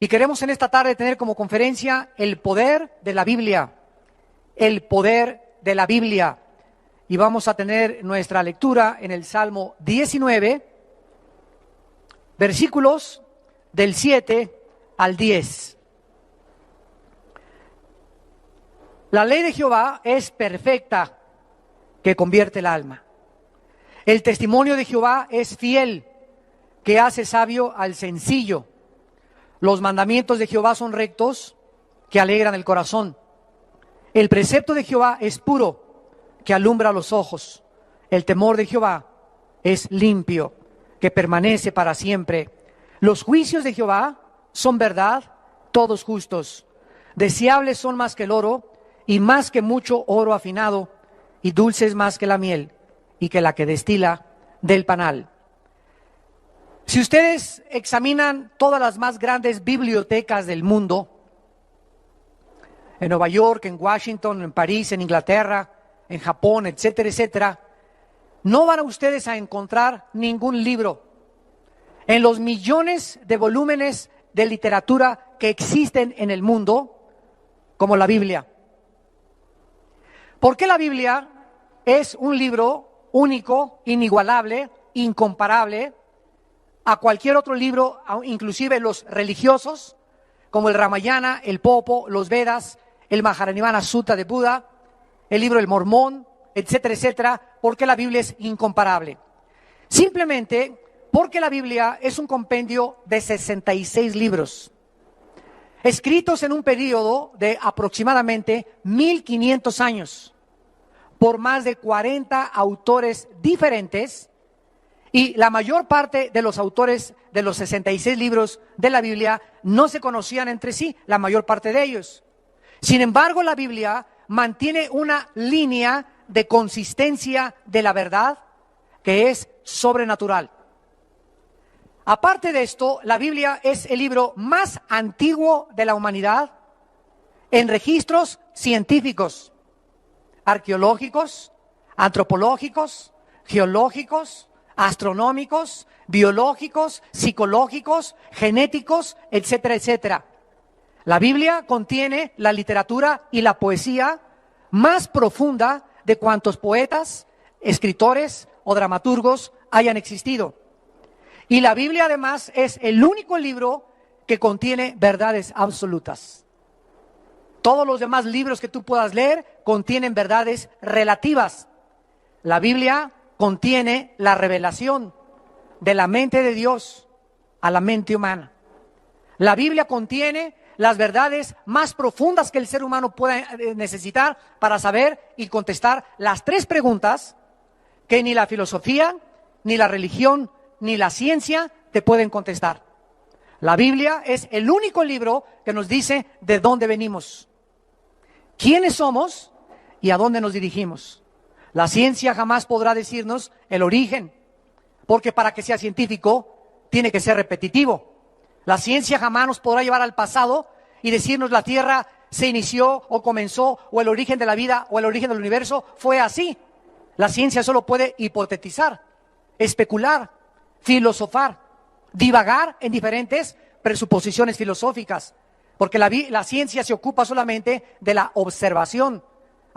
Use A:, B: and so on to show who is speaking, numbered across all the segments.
A: Y queremos en esta tarde tener como conferencia el poder de la Biblia. El poder de la Biblia. Y vamos a tener nuestra lectura en el Salmo 19, versículos del 7 al 10. La ley de Jehová es perfecta, que convierte el alma. El testimonio de Jehová es fiel, que hace sabio al sencillo. Los mandamientos de Jehová son rectos, que alegran el corazón. El precepto de Jehová es puro, que alumbra los ojos. El temor de Jehová es limpio, que permanece para siempre. Los juicios de Jehová son verdad, todos justos. Deseables son más que el oro, y más que mucho oro afinado, y dulces más que la miel, y que la que destila del panal. Si ustedes examinan todas las más grandes bibliotecas del mundo, en Nueva York, en Washington, en París, en Inglaterra, en Japón, etcétera, etcétera, no van a ustedes a encontrar ningún libro. En los millones de volúmenes de literatura que existen en el mundo, como la Biblia. ¿Por qué la Biblia es un libro único, inigualable, incomparable a cualquier otro libro, inclusive los religiosos, como el Ramayana, el Popo, los Vedas, el Mahajanivana Sutta de Buda, el libro del Mormón, etcétera, etcétera? ¿Por qué la Biblia es incomparable? Simplemente porque la Biblia es un compendio de 66 libros, escritos en un periodo de aproximadamente 1500 años, por más de 40 autores diferentes, y la mayor parte de los autores de los 66 libros de la Biblia no se conocían entre sí, la mayor parte de ellos. Sin embargo, la Biblia mantiene una línea de consistencia de la verdad que es sobrenatural. Aparte de esto, la Biblia es el libro más antiguo de la humanidad en registros científicos, arqueológicos, antropológicos, geológicos, astronómicos, biológicos, psicológicos, genéticos, etcétera, etcétera. La Biblia contiene la literatura y la poesía más profunda de cuantos poetas, escritores o dramaturgos hayan existido. Y la Biblia además es el único libro que contiene verdades absolutas. Todos los demás libros que tú puedas leer contienen verdades relativas. La Biblia contiene la revelación de la mente de Dios a la mente humana. La Biblia contiene las verdades más profundas que el ser humano pueda necesitar para saber y contestar las tres preguntas que ni la filosofía, ni la religión, ni la ciencia te pueden contestar. La Biblia es el único libro que nos dice de dónde venimos, quiénes somos y a dónde nos dirigimos. La ciencia jamás podrá decirnos el origen, porque para que sea científico tiene que ser repetitivo. La ciencia jamás nos podrá llevar al pasado y decirnos la Tierra se inició o comenzó, o el origen de la vida o el origen del universo fue así. La ciencia solo puede hipotetizar, especular, filosofar, divagar en diferentes presuposiciones filosóficas, porque la ciencia se ocupa solamente de la observación.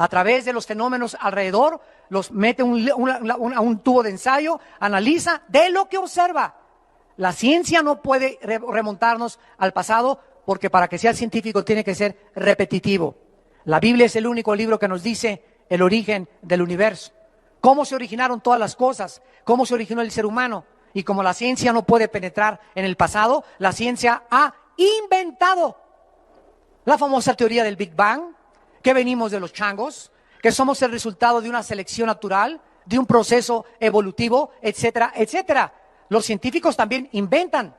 A: A través de los fenómenos alrededor, los mete a un tubo de ensayo, analiza de lo que observa. La ciencia no puede remontarnos al pasado, porque para que sea científico tiene que ser repetitivo. La Biblia es el único libro que nos dice el origen del universo, cómo se originaron todas las cosas, cómo se originó el ser humano. Y como la ciencia no puede penetrar en el pasado, la ciencia ha inventado la famosa teoría del Big Bang, que venimos de los changos, que somos el resultado de una selección natural, de un proceso evolutivo, etcétera, etcétera. Los científicos también inventan.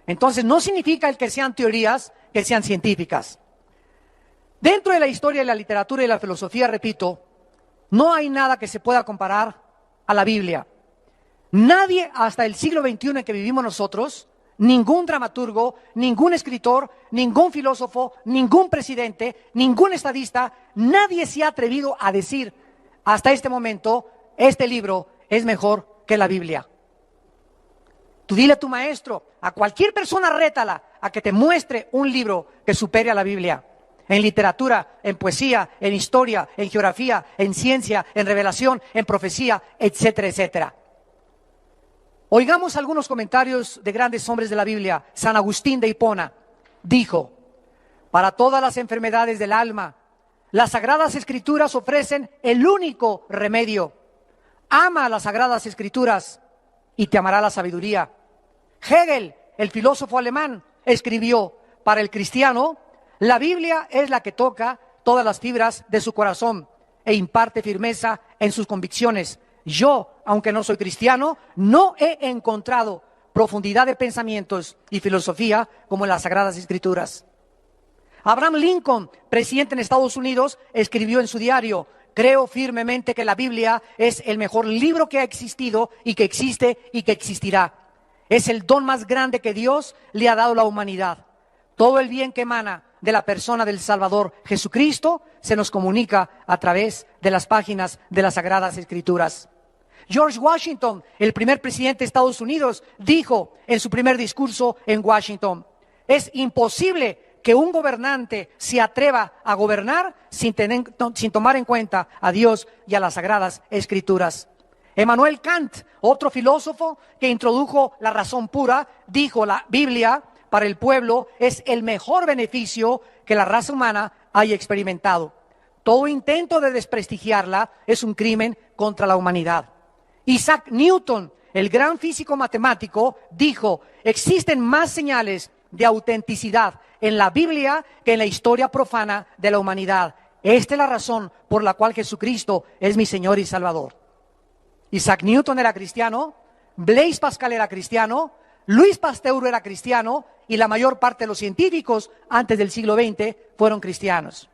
A: Entonces no significa el que sean teorías, que sean científicas. Dentro de la historia de la literatura y la filosofía, repito, no hay nada que se pueda comparar a la Biblia. Nadie hasta el siglo XXI en que vivimos nosotros, ningún dramaturgo, ningún escritor, ningún filósofo, ningún presidente, ningún estadista, nadie se ha atrevido a decir hasta este momento, este libro es mejor que la Biblia. Tú dile a tu maestro, a cualquier persona rétala a que te muestre un libro que supere a la Biblia. En literatura, en poesía, en historia, en geografía, en ciencia, en revelación, en profecía, etcétera, etcétera. Oigamos algunos comentarios de grandes hombres de la Biblia. San Agustín de Hipona dijo: para todas las enfermedades del alma, las Sagradas Escrituras ofrecen el único remedio. Ama las Sagradas Escrituras y te amará la sabiduría. Hegel, el filósofo alemán, escribió: para el cristiano, la Biblia es la que toca todas las fibras de su corazón e imparte firmeza en sus convicciones. Yo, aunque no soy cristiano, no he encontrado profundidad de pensamientos y filosofía como en las Sagradas Escrituras. Abraham Lincoln, presidente en Estados Unidos, escribió en su diario: creo firmemente que la Biblia es el mejor libro que ha existido y que existe y que existirá. Es el don más grande que Dios le ha dado a la humanidad. Todo el bien que emana de la persona del Salvador Jesucristo se nos comunica a través de las páginas de las Sagradas Escrituras. George Washington, el primer presidente de Estados Unidos, dijo en su primer discurso en Washington: es imposible que un gobernante se atreva a gobernar sin tomar en cuenta a Dios y a las Sagradas Escrituras. Emmanuel Kant, otro filósofo que introdujo la razón pura, dijo: la Biblia para el pueblo es el mejor beneficio que la raza humana haya experimentado. Todo intento de desprestigiarla es un crimen contra la humanidad. Isaac Newton, el gran físico matemático, dijo: existen más señales de autenticidad en la Biblia que en la historia profana de la humanidad. Esta es la razón por la cual Jesucristo es mi Señor y Salvador. Isaac Newton era cristiano, Blaise Pascal era cristiano, Luis Pasteur era cristiano y la mayor parte de los científicos antes del siglo XX fueron cristianos.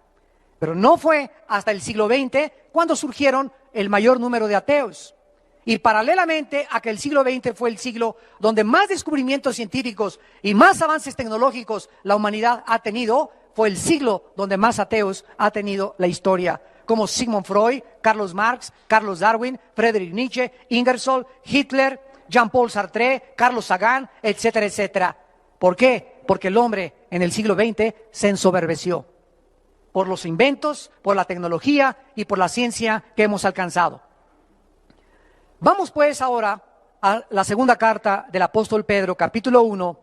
A: Pero no fue hasta el siglo XX cuando surgieron el mayor número de ateos. Y paralelamente a que el siglo XX fue el siglo donde más descubrimientos científicos y más avances tecnológicos la humanidad ha tenido, fue el siglo donde más ateos ha tenido la historia, como Sigmund Freud, Carlos Marx, Carlos Darwin, Friedrich Nietzsche, Ingersoll, Hitler, Jean-Paul Sartre, Carlos Sagan, etcétera, etcétera. ¿Por qué? Porque el hombre en el siglo XX se ensoberbeció por los inventos, por la tecnología y por la ciencia que hemos alcanzado. Vamos pues ahora a la segunda carta del apóstol Pedro, capítulo 1,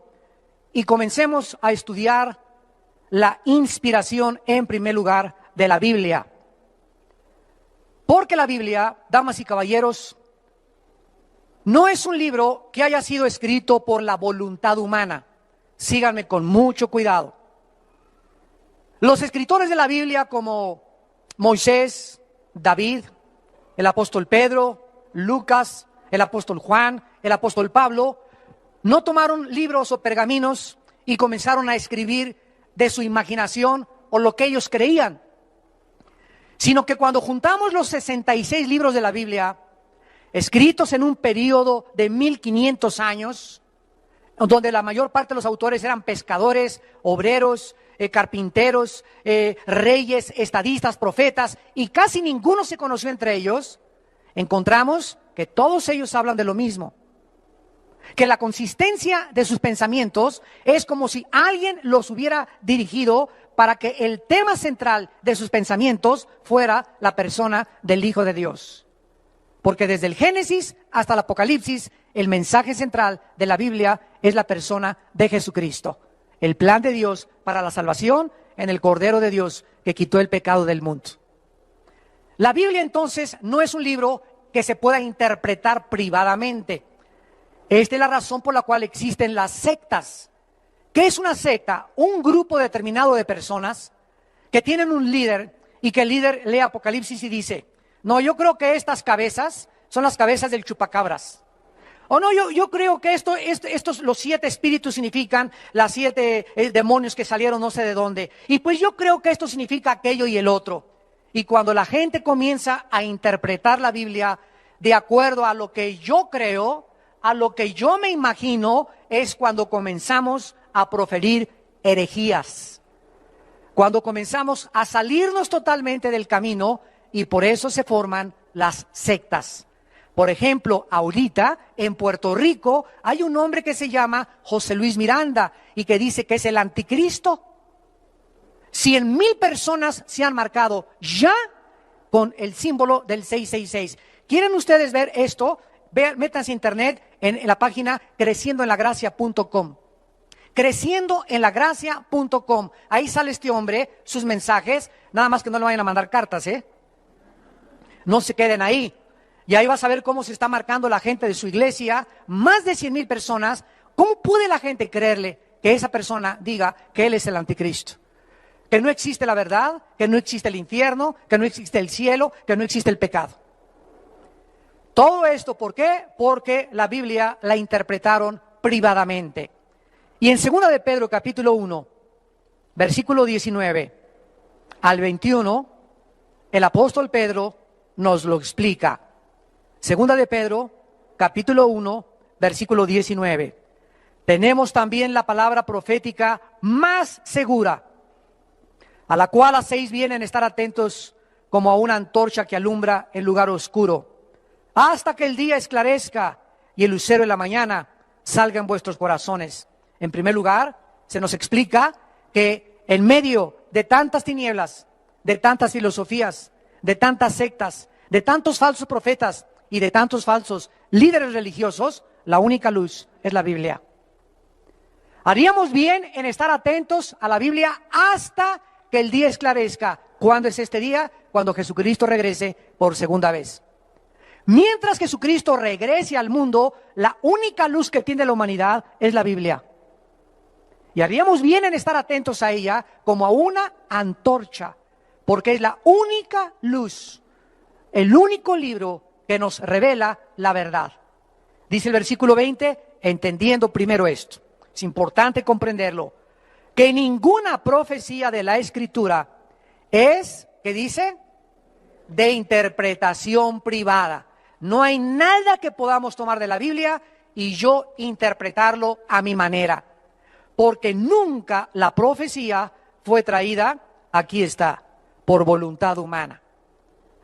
A: y comencemos a estudiar la inspiración en primer lugar de la Biblia. Porque la Biblia, damas y caballeros, no es un libro que haya sido escrito por la voluntad humana. Síganme con mucho cuidado. Los escritores de la Biblia como Moisés, David, el apóstol Pedro, Lucas, el apóstol Juan, el apóstol Pablo, no tomaron libros o pergaminos y comenzaron a escribir de su imaginación o lo que ellos creían, sino que cuando juntamos los 66 libros de la Biblia, escritos en un periodo de 1500 años, donde la mayor parte de los autores eran pescadores, obreros, carpinteros, reyes, estadistas, profetas, y casi ninguno se conoció entre ellos, encontramos que todos ellos hablan de lo mismo, que la consistencia de sus pensamientos es como si alguien los hubiera dirigido para que el tema central de sus pensamientos fuera la persona del Hijo de Dios. Porque desde el Génesis hasta el Apocalipsis, el mensaje central de la Biblia es la persona de Jesucristo, el plan de Dios para la salvación en el Cordero de Dios que quitó el pecado del mundo. La Biblia entonces no es un libro que se pueda interpretar privadamente. Esta es la razón por la cual existen las sectas. ¿Qué es una secta? Un grupo determinado de personas que tienen un líder y que el líder lee Apocalipsis y dice: no, yo creo que estas cabezas son las cabezas del chupacabras. O no, yo creo que estos los 7 espíritus significan las 7 demonios que salieron no sé de dónde. Y pues yo creo que esto significa aquello y el otro. Y cuando la gente comienza a interpretar la Biblia de acuerdo a lo que yo creo, a lo que yo me imagino, es cuando comenzamos a proferir herejías. Cuando comenzamos a salirnos totalmente del camino, y por eso se forman las sectas. Por ejemplo, ahorita en Puerto Rico hay un hombre que se llama José Luis Miranda y que dice que es el anticristo. 100,000 personas se han marcado ya con el símbolo del 666. ¿Quieren ustedes ver esto? Métanse a internet en la página creciendoenlagracia.com. Creciendoenlagracia.com. Ahí sale este hombre, sus mensajes, nada más que no le vayan a mandar cartas, no se queden ahí. Y ahí vas a ver cómo se está marcando la gente de su iglesia, más de 100,000 personas. ¿Cómo puede la gente creerle que esa persona diga que él es el anticristo? Que no existe la verdad, que no existe el infierno, que no existe el cielo, que no existe el pecado. Todo esto, ¿por qué? Porque la Biblia la interpretaron privadamente. Y en 2 de Pedro, capítulo 1, versículo 19 al 21, el apóstol Pedro nos lo explica. 2 de Pedro, capítulo 1, versículo 19. Tenemos también la palabra profética más segura, a la cual hacéis bien en estar atentos como a una antorcha que alumbra el lugar oscuro, hasta que el día esclarezca y el lucero de la mañana salga en vuestros corazones. En primer lugar, se nos explica que en medio de tantas tinieblas, de tantas filosofías, de tantas sectas, de tantos falsos profetas y de tantos falsos líderes religiosos, la única luz es la Biblia. Haríamos bien en estar atentos a la Biblia hasta que el día esclarezca. ¿Cuándo es este día? Cuando Jesucristo regrese por segunda vez. Mientras Jesucristo regrese al mundo, la única luz que tiene la humanidad es la Biblia. Y haríamos bien en estar atentos a ella como a una antorcha, porque es la única luz, el único libro que nos revela la verdad. Dice el versículo 20, entendiendo primero esto. Es importante comprenderlo, que ninguna profecía de la Escritura es, ¿qué dice? De interpretación privada. No hay nada que podamos tomar de la Biblia y yo interpretarlo a mi manera, porque nunca la profecía fue traída, aquí está, por voluntad humana.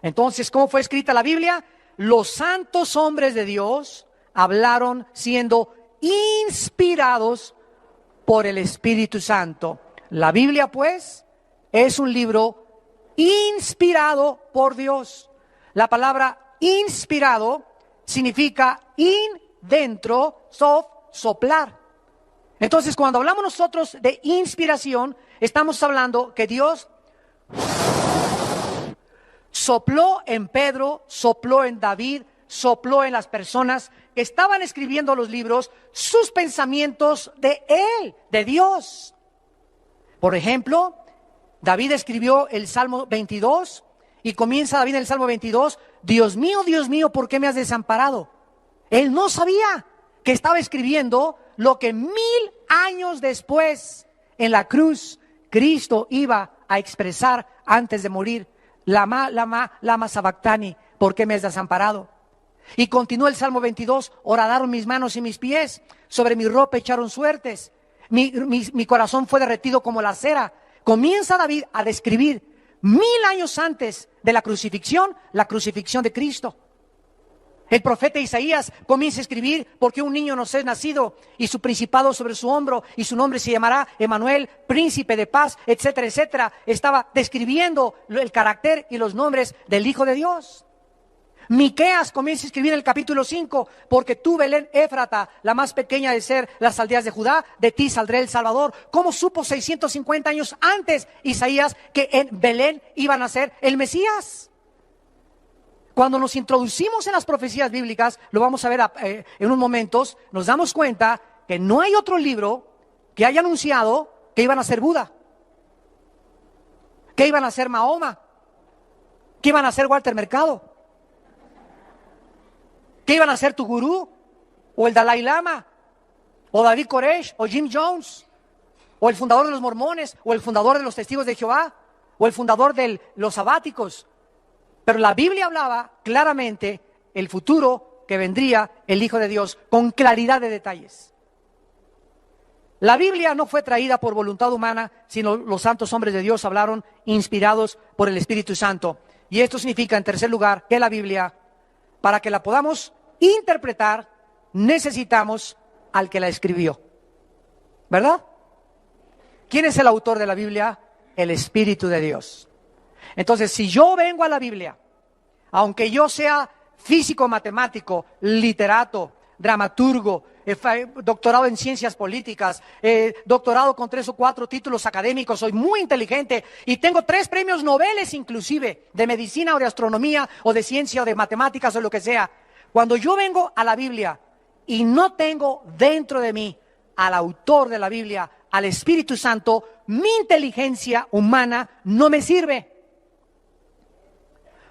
A: Entonces, ¿cómo fue escrita la Biblia? Los santos hombres de Dios hablaron siendo inspirados por el Espíritu Santo. La Biblia, pues, es un libro inspirado por Dios. La palabra inspirado significa dentro, soplar. Entonces, cuando hablamos nosotros de inspiración, estamos hablando que Dios sopló en Pedro, sopló en David, sopló en las personas que estaban escribiendo los libros, sus pensamientos de Él, de Dios. Por ejemplo, David escribió el Salmo 22 y comienza David en el Salmo 22, Dios mío, ¿por qué me has desamparado? Él no sabía que estaba escribiendo lo que 1000 años después en la cruz Cristo iba a expresar antes de morir. Lama sabactani, ¿por qué me has desamparado? Y continúa el Salmo 22, horadaron mis manos y mis pies, sobre mi ropa echaron suertes, mi corazón fue derretido como la cera. Comienza David a describir 1000 años antes de la crucifixión de Cristo. El profeta Isaías comienza a escribir porque un niño nos es nacido y su principado sobre su hombro y su nombre se llamará Emmanuel, príncipe de paz, etcétera, etcétera. Estaba describiendo el carácter y los nombres del Hijo de Dios. Miqueas comienza a escribir en el capítulo 5, porque tú, Belén Éfrata, la más pequeña de ser las aldeas de Judá, de ti saldrá el Salvador. ¿Cómo supo 650 años antes Isaías que en Belén iba a nacer el Mesías? Cuando nos introducimos en las profecías bíblicas, lo vamos a ver en unos momentos, nos damos cuenta que no hay otro libro que haya anunciado que iban a ser Buda, que iban a ser Mahoma, que iban a ser Walter Mercado, que iban a ser tu gurú, o el Dalai Lama, o David Koresh, o Jim Jones, o el fundador de los mormones, o el fundador de los testigos de Jehová, o el fundador de los sabáticos. Pero la Biblia hablaba claramente el futuro que vendría el Hijo de Dios con claridad de detalles. La Biblia no fue traída por voluntad humana, sino los santos hombres de Dios hablaron inspirados por el Espíritu Santo. Y esto significa, en tercer lugar, que la Biblia para que la podamos interpretar, necesitamos al que la escribió. ¿Verdad? ¿Quién es el autor de la Biblia? El Espíritu de Dios. Entonces, si yo vengo a la Biblia, aunque yo sea físico, matemático, literato, dramaturgo, doctorado en ciencias políticas, doctorado con 3 o 4 títulos académicos, soy muy inteligente y tengo 3 premios Nobel inclusive, de medicina o de astronomía o de ciencia o de matemáticas o lo que sea. Cuando yo vengo a la Biblia y no tengo dentro de mí al autor de la Biblia, al Espíritu Santo, mi inteligencia humana no me sirve.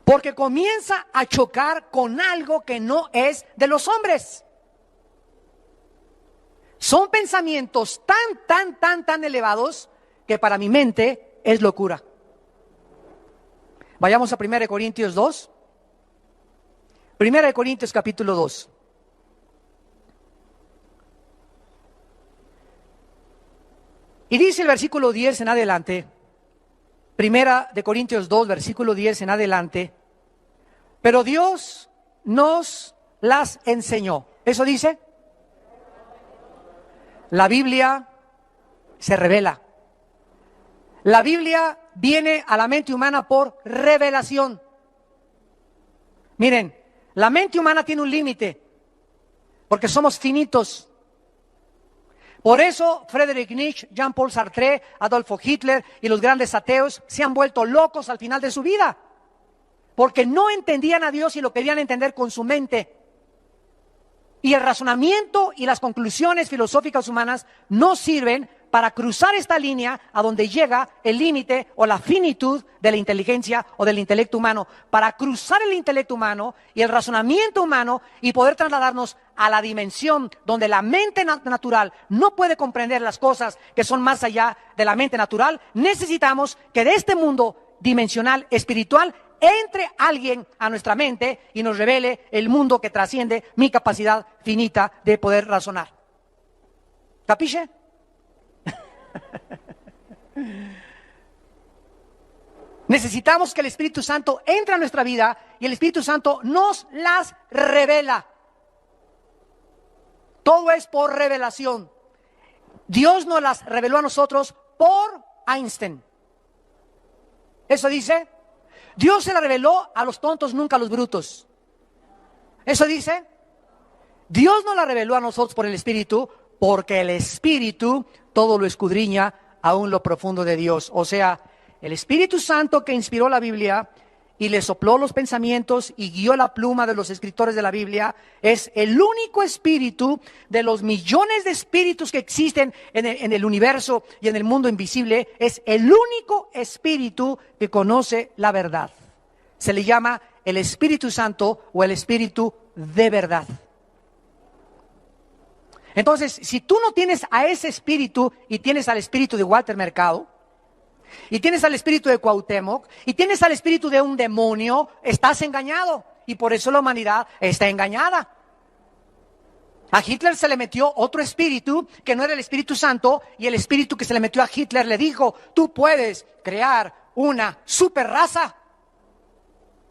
A: Porque comienza a chocar con algo que no es de los hombres. Son pensamientos tan elevados que para mi mente es locura. Vayamos a 1 Corintios 2. 1 Corintios capítulo 2. Y dice el versículo 10 en adelante, 1 Corintios 2, versículo 10 en adelante, pero Dios nos las enseñó. ¿Eso dice? La Biblia se revela. La Biblia viene a la mente humana por revelación. Miren, la mente humana tiene un límite, porque somos finitos. Por eso Friedrich Nietzsche, Jean-Paul Sartre, Adolfo Hitler y los grandes ateos se han vuelto locos al final de su vida, porque no entendían a Dios y lo querían entender con su mente. Y el razonamiento y las conclusiones filosóficas humanas no sirven para cruzar esta línea a donde llega el límite o la finitud de la inteligencia o del intelecto humano. Para cruzar el intelecto humano y el razonamiento humano y poder trasladarnos a la dimensión donde la mente natural no puede comprender las cosas que son más allá de la mente natural, necesitamos que de este mundo dimensional, espiritual, entre alguien a nuestra mente y nos revele el mundo que trasciende mi capacidad finita de poder razonar. ¿Capisce? Necesitamos que el Espíritu Santo entre a nuestra vida y el Espíritu Santo nos las revela. Todo es por revelación. Dios nos las reveló a nosotros por Einstein. ¿Eso dice? Dios se la reveló a los tontos, nunca a los brutos. ¿Eso dice? Dios nos la reveló a nosotros por el Espíritu, porque el Espíritu todo lo escudriña aún lo profundo de Dios. O sea, el Espíritu Santo que inspiró la Biblia y le sopló los pensamientos y guió la pluma de los escritores de la Biblia, es el único espíritu de los millones de espíritus que existen en el universo y en el mundo invisible, es el único espíritu que conoce la verdad. Se le llama el Espíritu Santo o el Espíritu de verdad. Entonces, si tú no tienes a ese espíritu y tienes al espíritu de Walter Mercado, y tienes al espíritu de Cuauhtémoc, y tienes al espíritu de un demonio, estás engañado. Y por eso la humanidad está engañada. A Hitler se le metió otro espíritu que no era el Espíritu Santo, y el espíritu que se le metió a Hitler le dijo: tú puedes crear una super raza,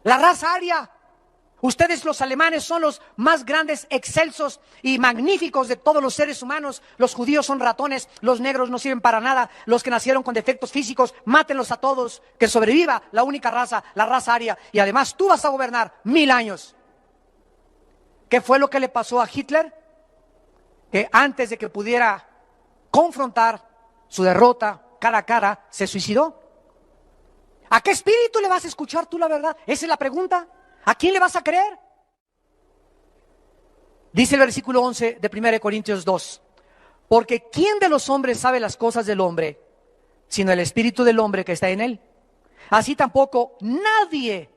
A: la raza aria. Ustedes los alemanes son los más grandes, excelsos y magníficos de todos los seres humanos. Los judíos son ratones, los negros no sirven para nada, los que nacieron con defectos físicos, mátenlos a todos, que sobreviva la única raza, la raza aria. Y además tú vas a gobernar 1000 años. ¿Qué fue lo que le pasó a Hitler? Que antes de que pudiera confrontar su derrota cara a cara, se suicidó. ¿A qué espíritu le vas a escuchar tú la verdad? Esa es la pregunta. ¿A quién le vas a creer? Dice el versículo 11 de 1 Corintios 2. Porque ¿quién de los hombres sabe las cosas del hombre, sino el espíritu del hombre que está en él? Así tampoco nadie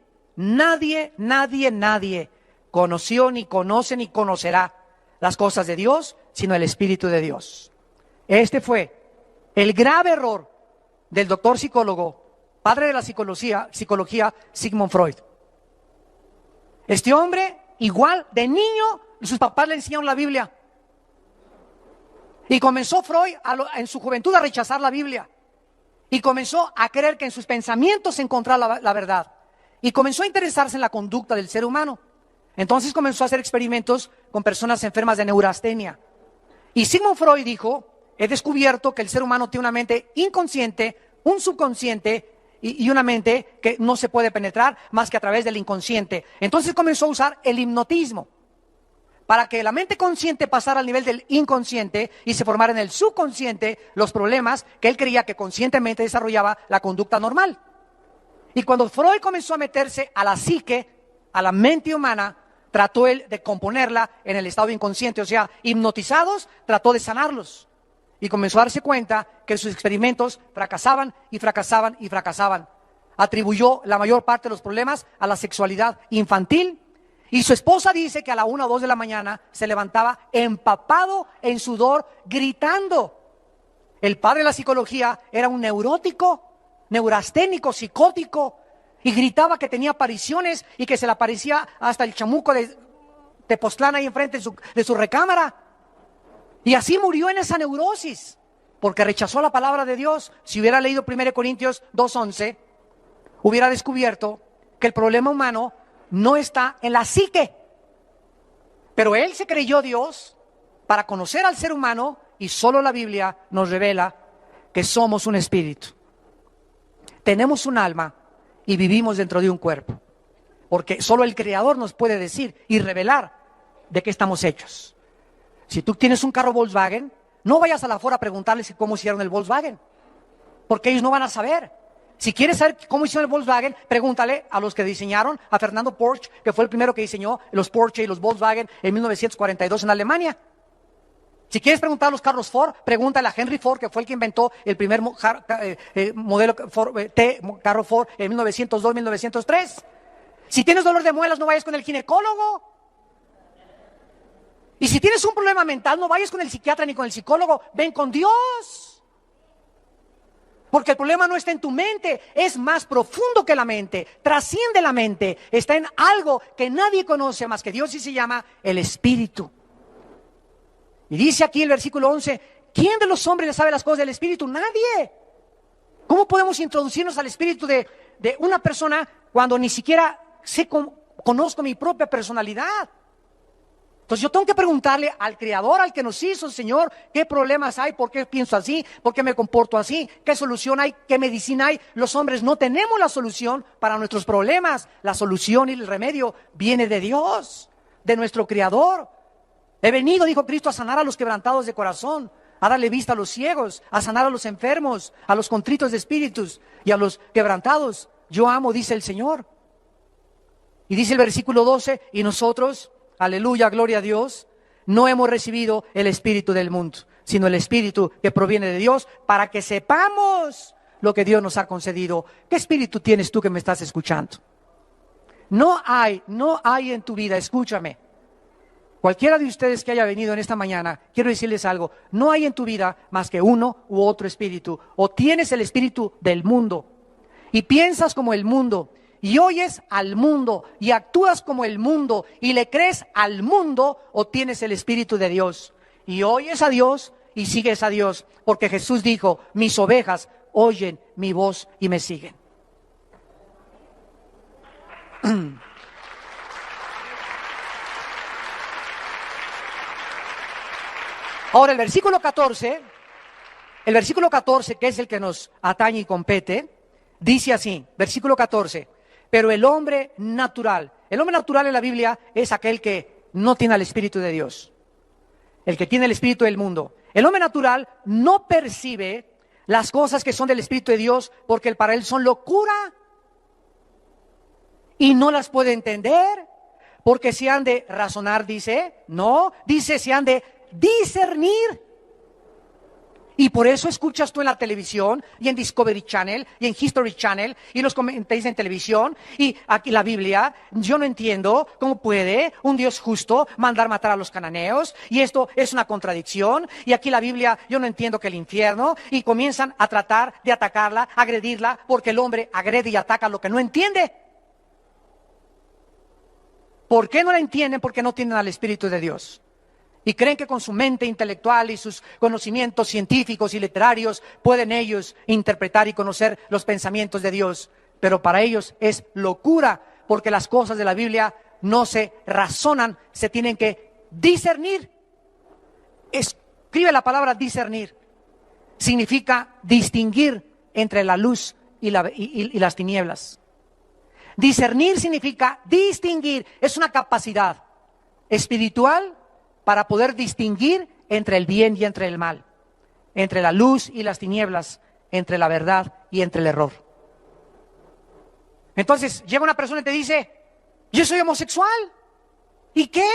A: conoció, ni conoce, ni conocerá las cosas de Dios, sino el Espíritu de Dios. Este fue el grave error del doctor psicólogo, padre de la psicología, Sigmund Freud. Este hombre, igual de niño, sus papás le enseñaron la Biblia. Y comenzó Freud en su juventud a rechazar la Biblia. Y comenzó a creer que en sus pensamientos se encontraba la verdad. Y comenzó a interesarse en la conducta del ser humano. Entonces comenzó a hacer experimentos con personas enfermas de neurastenia. Y Sigmund Freud dijo, he descubierto que el ser humano tiene una mente inconsciente, un subconsciente y una mente que no se puede penetrar más que a través del inconsciente. Entonces comenzó a usar el hipnotismo para que la mente consciente pasara al nivel del inconsciente y se formara en el subconsciente los problemas que él creía que conscientemente desarrollaba la conducta normal. Y cuando Freud comenzó a meterse a la psique, a la mente humana, trató él de componerla en el estado inconsciente, o sea, hipnotizados, trató de sanarlos. Y comenzó a darse cuenta que sus experimentos fracasaban y fracasaban y fracasaban. Atribuyó la mayor parte de los problemas a la sexualidad infantil. Y su esposa dice que a la 1 o 2 de la mañana se levantaba empapado en sudor, gritando. El padre de la psicología era un neurótico, neurasténico, psicótico, y gritaba que tenía apariciones y que se le aparecía hasta el chamuco de Tepoztlán ahí enfrente de su recámara. Y así murió en esa neurosis, porque rechazó la palabra de Dios. Si hubiera leído 1 Corintios 2:11, hubiera descubierto que el problema humano no está en la psique. Pero él se creyó Dios para conocer al ser humano, y solo la Biblia nos revela que somos un espíritu. Tenemos un alma y vivimos dentro de un cuerpo. Porque solo el Creador nos puede decir y revelar de qué estamos hechos. Si tú tienes un carro Volkswagen, no vayas a la Ford a preguntarles cómo hicieron el Volkswagen, porque ellos no van a saber. Si quieres saber cómo hicieron el Volkswagen, pregúntale a los que diseñaron, a Fernando Porsche, que fue el primero que diseñó los Porsche y los Volkswagen en 1942 en Alemania. Si quieres preguntar a los carros Ford, pregúntale a Henry Ford, que fue el que inventó el primer modelo carro Ford en 1902-1903. Si tienes dolor de muelas, no vayas con el ginecólogo. Y si tienes un problema mental, no vayas con el psiquiatra ni con el psicólogo, ven con Dios. Porque el problema no está en tu mente, es más profundo que la mente, trasciende la mente, está en algo que nadie conoce más que Dios y se llama el Espíritu. Y dice aquí el versículo 11, ¿quién de los hombres sabe las cosas del Espíritu? Nadie. ¿Cómo podemos introducirnos al Espíritu de una persona cuando ni siquiera conozco mi propia personalidad? Entonces yo tengo que preguntarle al Creador, al que nos hizo, Señor, ¿qué problemas hay? ¿Por qué pienso así? ¿Por qué me comporto así? ¿Qué solución hay? ¿Qué medicina hay? Los hombres no tenemos la solución para nuestros problemas. La solución y el remedio viene de Dios, de nuestro Creador. He venido, dijo Cristo, a sanar a los quebrantados de corazón, a darle vista a los ciegos, a sanar a los enfermos, a los contritos de espíritus y a los quebrantados. Yo amo, dice el Señor. Y dice el versículo 12, y nosotros, aleluya, gloria a Dios, no hemos recibido el espíritu del mundo, sino el espíritu que proviene de Dios, para que sepamos lo que Dios nos ha concedido. ¿Qué espíritu tienes tú que me estás escuchando? No hay en tu vida, escúchame. Cualquiera de ustedes que haya venido en esta mañana, quiero decirles algo, no hay en tu vida más que uno u otro espíritu. O tienes el espíritu del mundo y piensas como el mundo y oyes al mundo y actúas como el mundo y le crees al mundo, o tienes el espíritu de Dios y oyes a Dios y sigues a Dios, porque Jesús dijo, mis ovejas oyen mi voz y me siguen. Ahora el versículo 14, que es el que nos atañe y compete, dice así, versículo 14, pero el hombre natural en la Biblia es aquel que no tiene el Espíritu de Dios, el que tiene el Espíritu del mundo. El hombre natural no percibe las cosas que son del Espíritu de Dios, porque para él son locura y no las puede entender, porque se han de razonar, dice, no, dice se han de discernir. Y por eso escuchas tú en la televisión y en Discovery Channel y en History Channel y los comentarios en televisión y aquí la Biblia. Yo no entiendo cómo puede un Dios justo mandar matar a los cananeos, y esto es una contradicción. Y aquí la Biblia, yo no entiendo que el infierno, y comienzan a tratar de atacarla, agredirla, porque el hombre agrede y ataca lo que no entiende. ¿Por qué no la entienden? Porque no tienen al Espíritu de Dios. Y creen que con su mente intelectual y sus conocimientos científicos y literarios pueden ellos interpretar y conocer los pensamientos de Dios. Pero para ellos es locura, porque las cosas de la Biblia no se razonan, se tienen que discernir. Escribe la palabra discernir. Significa distinguir entre la luz y las tinieblas. Discernir significa distinguir. Es una capacidad espiritual para poder distinguir entre el bien y entre el mal, entre la luz y las tinieblas, entre la verdad y entre el error. Entonces llega una persona y te dice: yo soy homosexual. ¿Y qué?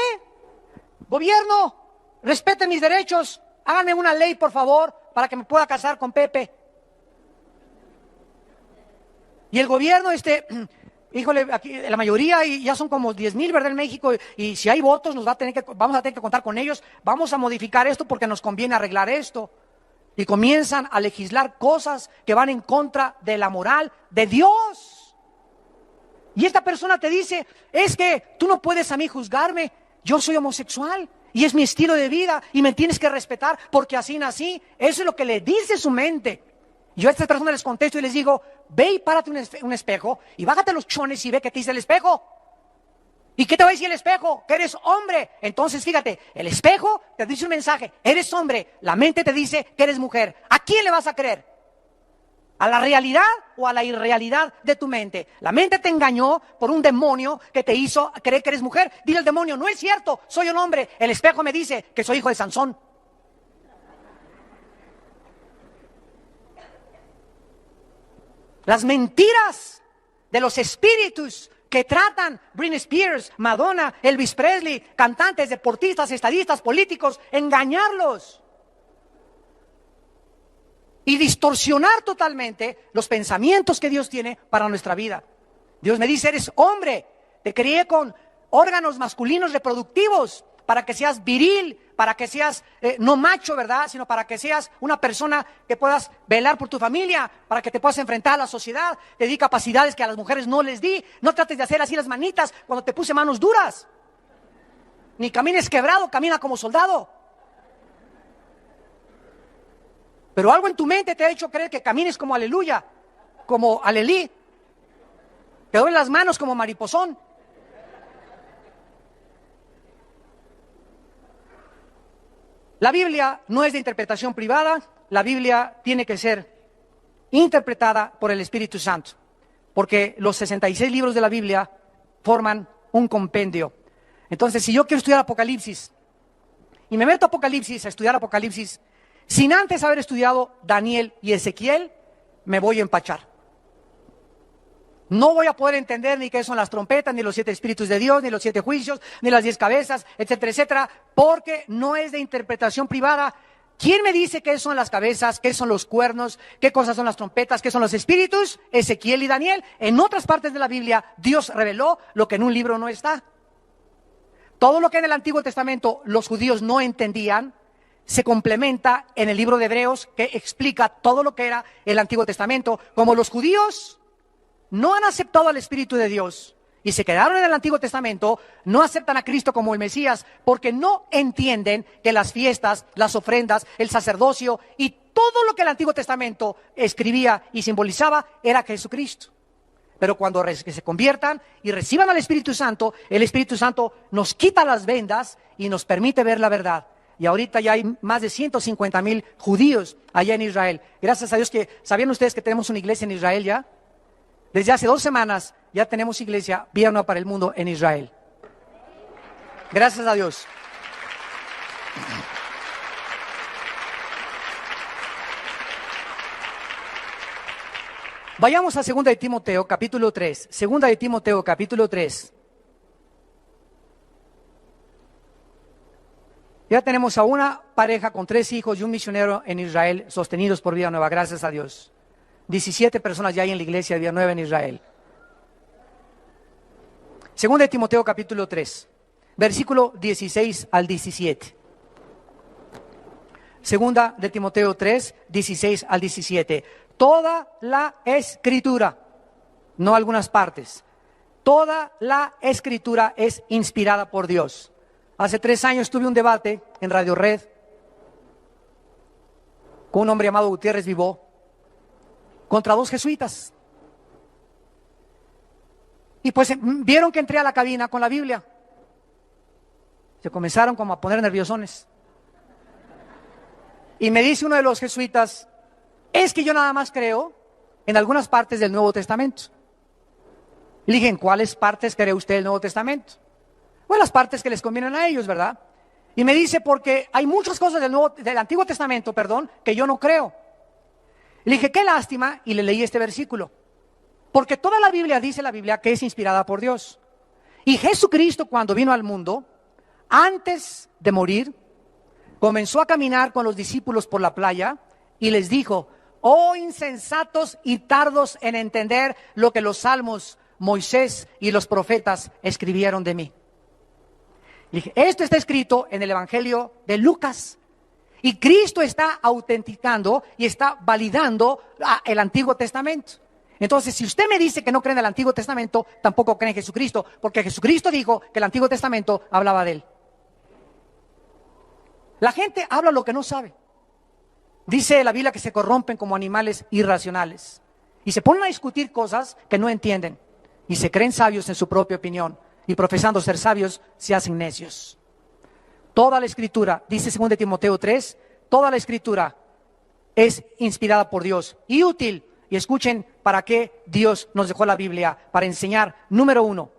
A: Gobierno, respeten mis derechos, háganme una ley, por favor, para que me pueda casar con Pepe. Y el gobierno, híjole, aquí la mayoría, y ya son como 10,000, ¿verdad? En México, y si hay votos, vamos a tener que contar con ellos. Vamos a modificar esto porque nos conviene arreglar esto. Y comienzan a legislar cosas que van en contra de la moral de Dios. Y esta persona te dice: es que tú no puedes a mí juzgarme, yo soy homosexual y es mi estilo de vida y me tienes que respetar porque así nací. Eso es lo que le dice su mente. Yo a estas personas les contesto y les digo: ve y párate un espejo y bájate los chones y ve qué te dice el espejo. ¿Y qué te va a decir el espejo? Que eres hombre. Entonces fíjate, el espejo te dice un mensaje: eres hombre. La mente te dice que eres mujer. ¿A quién le vas a creer? ¿A la realidad o a la irrealidad de tu mente? La mente te engañó por un demonio que te hizo creer que eres mujer. Dile al demonio: no es cierto, soy un hombre. El espejo me dice que soy hijo de Sansón. Las mentiras de los espíritus que tratan Britney Spears, Madonna, Elvis Presley, cantantes, deportistas, estadistas, políticos, engañarlos y distorsionar totalmente los pensamientos que Dios tiene para nuestra vida. Dios me dice: eres hombre, te crié con órganos masculinos reproductivos para que seas viril, para que seas no macho, ¿verdad? Sino para que seas una persona que puedas velar por tu familia, para que te puedas enfrentar a la sociedad. Te di capacidades que a las mujeres no les di. No trates de hacer así las manitas cuando te puse manos duras. Ni camines quebrado, camina como soldado. Pero algo en tu mente te ha hecho creer que camines como aleluya, como alelí. Te duelen las manos como mariposón. La Biblia no es de interpretación privada. La Biblia tiene que ser interpretada por el Espíritu Santo, porque los 66 libros de la Biblia forman un compendio. Entonces, si yo quiero estudiar Apocalipsis y me meto a Apocalipsis, a estudiar Apocalipsis, sin antes haber estudiado Daniel y Ezequiel, me voy a empachar. No voy a poder entender ni qué son las trompetas, ni los 7 espíritus de Dios, ni los 7 juicios, ni las 10 cabezas, etcétera, etcétera, porque no es de interpretación privada. ¿Quién me dice qué son las cabezas, qué son los cuernos, qué cosas son las trompetas, qué son los espíritus? Ezequiel y Daniel. En otras partes de la Biblia, Dios reveló lo que en un libro no está. Todo lo que en el Antiguo Testamento los judíos no entendían, se complementa en el libro de Hebreos, que explica todo lo que era el Antiguo Testamento. Como los judíos no han aceptado al Espíritu de Dios y se quedaron en el Antiguo Testamento, no aceptan a Cristo como el Mesías, porque no entienden que las fiestas, las ofrendas, el sacerdocio y todo lo que el Antiguo Testamento escribía y simbolizaba era Jesucristo. Pero cuando se conviertan y reciban al Espíritu Santo, el Espíritu Santo nos quita las vendas y nos permite ver la verdad. Y ahorita ya hay más de 150,000 judíos allá en Israel. Gracias a Dios que, ¿sabían ustedes que tenemos una iglesia en Israel ya? Desde hace 2 semanas ya tenemos iglesia Vida Nueva para el Mundo en Israel. Gracias a Dios. Vayamos a 2 de Timoteo, capítulo 3. 2 de Timoteo, capítulo 3. Ya tenemos a una pareja con 3 hijos y un misionero en Israel, sostenidos por Vida Nueva, gracias a Dios. 17 personas ya hay en la iglesia de Vida Nueva en Israel. 2 de Timoteo, capítulo 3, versículo 16 al 17. 2 de Timoteo 3, 16 al 17. Toda la Escritura, no algunas partes, toda la Escritura es inspirada por Dios. Hace 3 años tuve un debate en Radio Red con un hombre llamado Gutiérrez Vivó contra 2 jesuitas. Y pues vieron que entré a la cabina con la Biblia. Se comenzaron como a poner nerviosones. Y me dice uno de los jesuitas, es que yo nada más creo en algunas partes del Nuevo Testamento. Y le dije, ¿en cuáles partes cree usted del Nuevo Testamento? Pues las partes que les convienen a ellos, ¿verdad? Y me dice, porque hay muchas cosas del Antiguo Testamento, que yo no creo. Y le dije, qué lástima, y le leí este versículo. Porque toda la Biblia dice la Biblia que es inspirada por Dios. Y Jesucristo, cuando vino al mundo, antes de morir, comenzó a caminar con los discípulos por la playa y les dijo, oh insensatos y tardos en entender lo que los salmos, Moisés y los profetas escribieron de mí. Y dije, esto está escrito en el Evangelio de Lucas. Y Cristo está autenticando y está validando el Antiguo Testamento. Entonces, si usted me dice que no cree en el Antiguo Testamento, tampoco cree en Jesucristo, porque Jesucristo dijo que el Antiguo Testamento hablaba de él. La gente habla lo que no sabe. Dice la Biblia que se corrompen como animales irracionales. Y se ponen a discutir cosas que no entienden. Y se creen sabios en su propia opinión. Y profesando ser sabios, se hacen necios. Toda la Escritura, dice 2 Timoteo 3, toda la Escritura es inspirada por Dios y útil. Y escuchen para qué Dios nos dejó la Biblia. Para enseñar, número 1.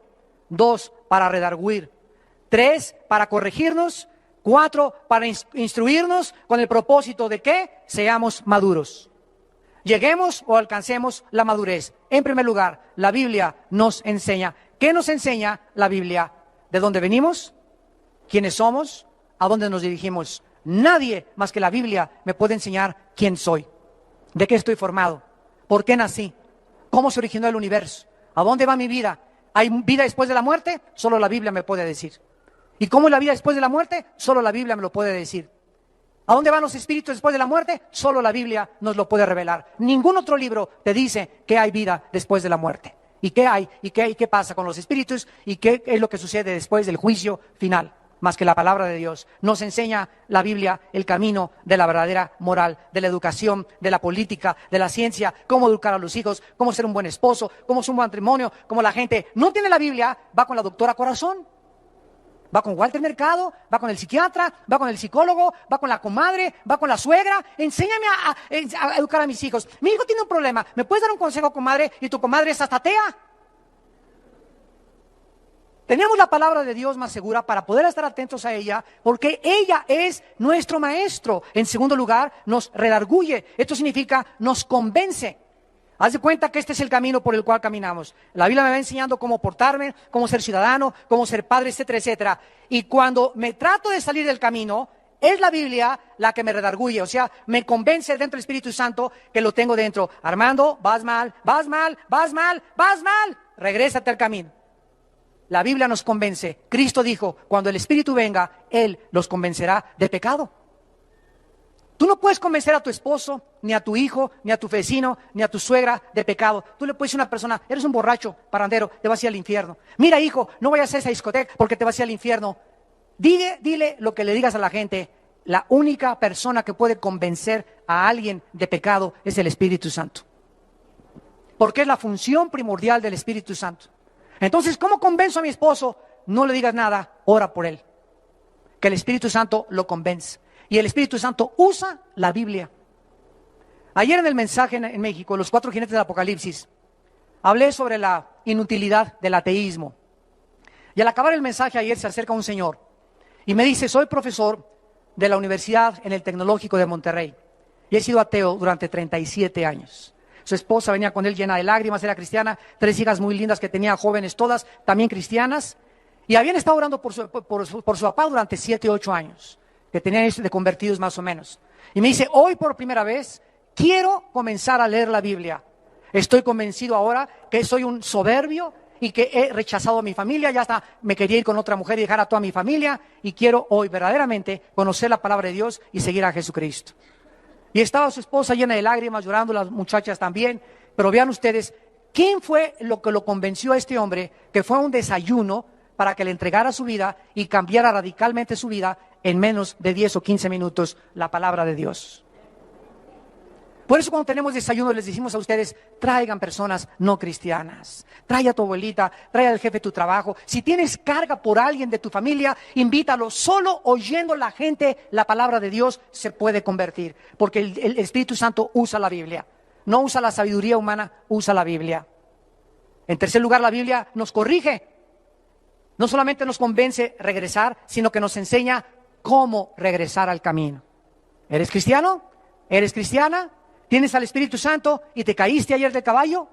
A: 2, para redarguir. 3, para corregirnos. 4, para instruirnos con el propósito de que seamos maduros. Lleguemos o alcancemos la madurez. En primer lugar, la Biblia nos enseña. ¿Qué nos enseña la Biblia? ¿De dónde venimos? ¿Quiénes somos? ¿A dónde nos dirigimos? Nadie más que la Biblia me puede enseñar quién soy. ¿De qué estoy formado? ¿Por qué nací? ¿Cómo se originó el universo? ¿A dónde va mi vida? ¿Hay vida después de la muerte? Solo la Biblia me puede decir. ¿Y cómo es la vida después de la muerte? Solo la Biblia me lo puede decir. ¿A dónde van los espíritus después de la muerte? Solo la Biblia nos lo puede revelar. Ningún otro libro te dice que hay vida después de la muerte. ¿Y qué hay? ¿Y qué pasa con los espíritus? ¿Y qué es lo que sucede después del juicio final? Más que la palabra de Dios. Nos enseña la Biblia el camino de la verdadera moral, de la educación, de la política, de la ciencia, cómo educar a los hijos, cómo ser un buen esposo, cómo ser un buen matrimonio, cómo la gente no tiene la Biblia, va con la doctora Corazón. Va con Walter Mercado, va con el psiquiatra, va con el psicólogo, va con la comadre, va con la suegra. Enséñame a educar a mis hijos. Mi hijo tiene un problema. ¿Me puedes dar un consejo, comadre? Y tu comadre es hasta atea. Tenemos la palabra de Dios más segura para poder estar atentos a ella, porque ella es nuestro maestro. En segundo lugar, nos redarguye. Esto significa nos convence. Haz de cuenta que este es el camino por el cual caminamos. La Biblia me va enseñando cómo portarme, cómo ser ciudadano, cómo ser padre, etcétera, etcétera. Y cuando me trato de salir del camino, es la Biblia la que me redarguye. O sea, me convence dentro del Espíritu Santo que lo tengo dentro. Armando, vas mal, vas mal, vas mal, vas mal. Regrésate al camino. La Biblia nos convence. Cristo dijo, cuando el Espíritu venga, Él los convencerá de pecado. Tú no puedes convencer a tu esposo, ni a tu hijo, ni a tu vecino, ni a tu suegra de pecado. Tú le puedes decir a una persona, eres un borracho, parrandero, te vas a ir al infierno. Mira, hijo, no vayas a esa discoteca porque te vas a ir al infierno. Dile lo que le digas a la gente. La única persona que puede convencer a alguien de pecado es el Espíritu Santo. Porque es la función primordial del Espíritu Santo. Entonces, ¿cómo convenzo a mi esposo? No le digas nada, ora por él. Que el Espíritu Santo lo convence. Y el Espíritu Santo usa la Biblia. Ayer en el mensaje en México, los 4 jinetes del Apocalipsis, hablé sobre la inutilidad del ateísmo. Y al acabar el mensaje ayer se acerca un señor y me dice, soy profesor de la universidad en el Tecnológico de Monterrey. Y he sido ateo durante 37 años. Su esposa venía con él llena de lágrimas, era cristiana, 3 hijas muy lindas que tenía, jóvenes todas, también cristianas. Y habían estado orando por su papá durante 7, 8 años. Que tenían de convertidos más o menos. Y me dice, hoy por primera vez quiero comenzar a leer la Biblia. Estoy convencido ahora que soy un soberbio y que he rechazado a mi familia, ya hasta me quería ir con otra mujer y dejar a toda mi familia, y quiero hoy verdaderamente conocer la palabra de Dios y seguir a Jesucristo. Y estaba su esposa llena de lágrimas, llorando, las muchachas también, pero vean ustedes, ¿quién fue lo que lo convenció a este hombre que fue a un desayuno para que le entregara su vida y cambiara radicalmente su vida en menos de 10 o 15 minutos la palabra de Dios? Por eso cuando tenemos desayuno les decimos a ustedes, traigan personas no cristianas. Trae a tu abuelita, trae al jefe de tu trabajo. Si tienes carga por alguien de tu familia, invítalo. Solo oyendo la gente la palabra de Dios se puede convertir. Porque el Espíritu Santo usa la Biblia. No usa la sabiduría humana, usa la Biblia. En tercer lugar, la Biblia nos corrige. No solamente nos convence regresar, sino que nos enseña cómo regresar al camino. ¿Eres cristiano? ¿Eres cristiana? ¿Tienes al Espíritu Santo y te caíste ayer del caballo?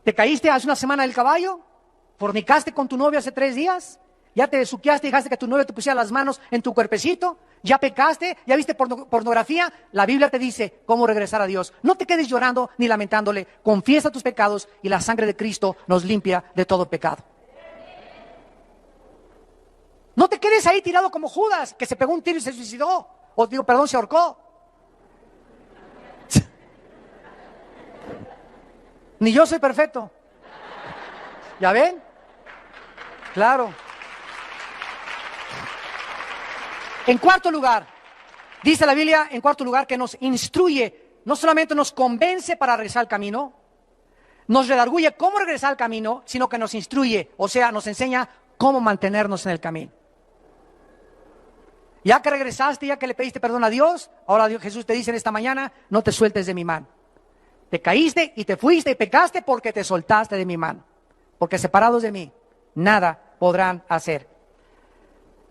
A: ¿Te caíste hace una semana del caballo? ¿Fornicaste con tu novio hace 3 días? ¿Ya te besuqueaste y dejaste que tu novio te pusiera las manos en tu cuerpecito? ¿Ya pecaste? ¿Ya viste pornografía? La Biblia te dice cómo regresar a Dios. No te quedes llorando ni lamentándole. Confiesa tus pecados y la sangre de Cristo nos limpia de todo pecado. No te quedes ahí tirado como Judas, que se pegó un tiro y se suicidó. Se ahorcó. Ni yo soy perfecto. ¿Ya ven? Claro. En cuarto lugar, dice la Biblia, en cuarto lugar, que nos instruye, no solamente nos convence para regresar al camino, nos redarguye cómo regresar al camino, sino que nos instruye, o sea, nos enseña cómo mantenernos en el camino. Ya que regresaste, ya que le pediste perdón a Dios, ahora Jesús te dice en esta mañana, no te sueltes de mi mano. Te caíste y te fuiste y pecaste porque te soltaste de mi mano. Porque separados de mí, nada podrán hacer.